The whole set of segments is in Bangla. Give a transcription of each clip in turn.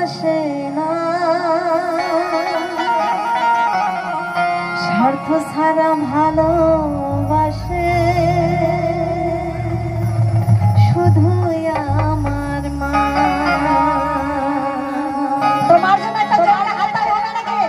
আসে না, স্বার্থ ছাড়া ভালোবাসে শুধু আমার মা। তোমার জন্য একটা জোরে হাততালি হবে নাকি?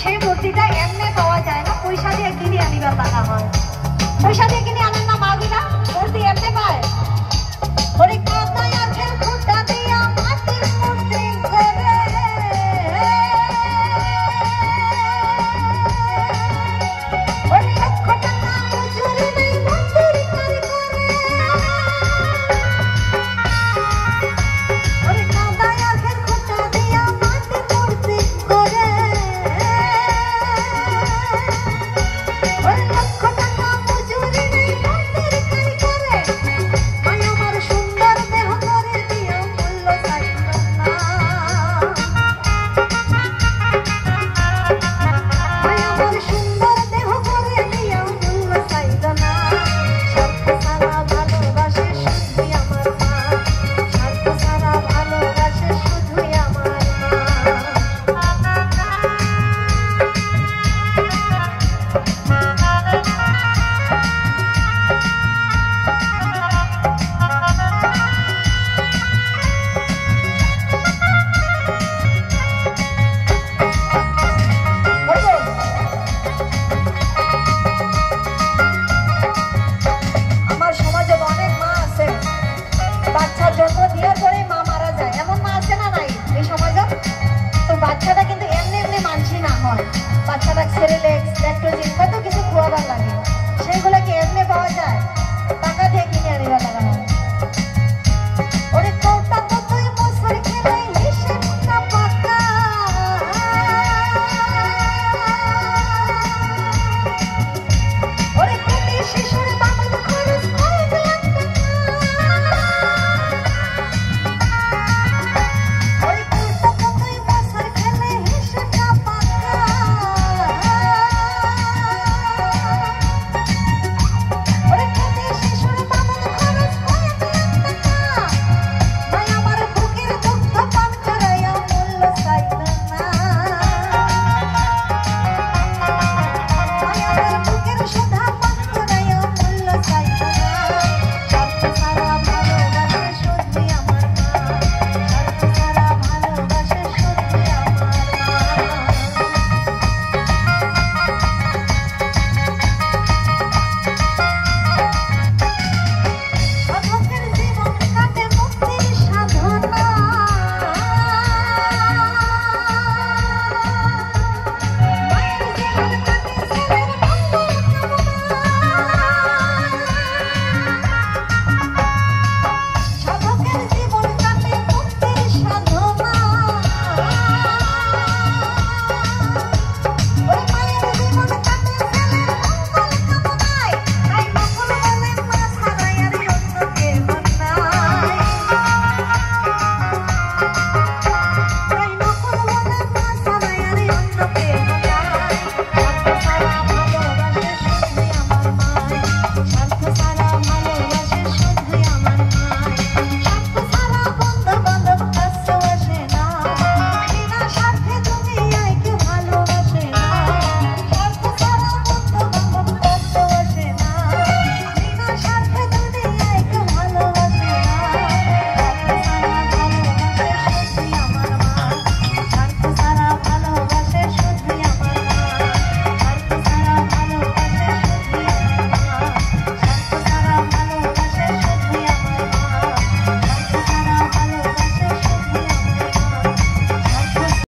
সেই মূর্তিটা এমনি পাওয়া যায় না, পয়সা দিয়ে কিনে আনিবার টাকা হয়। পয়সা দিয়ে কিনে আনেন না মাগুলা, মূর্তি এমনি পায়। ওরে কাদায় আছেন খুঁটা দিয়া মাটির মূর্তি করে, ওরে লক্ষ টাকা মজুরি নেই মন্দির কারি করে। ওরে কাদায় আছেন খুঁটা দিয়া মাটির মূর্তি করে, জন্ম দেওয়ার পরে মা মারা যায়, এমন মা আছে না নাই এই সমাজে? তো বাচ্চাটাকে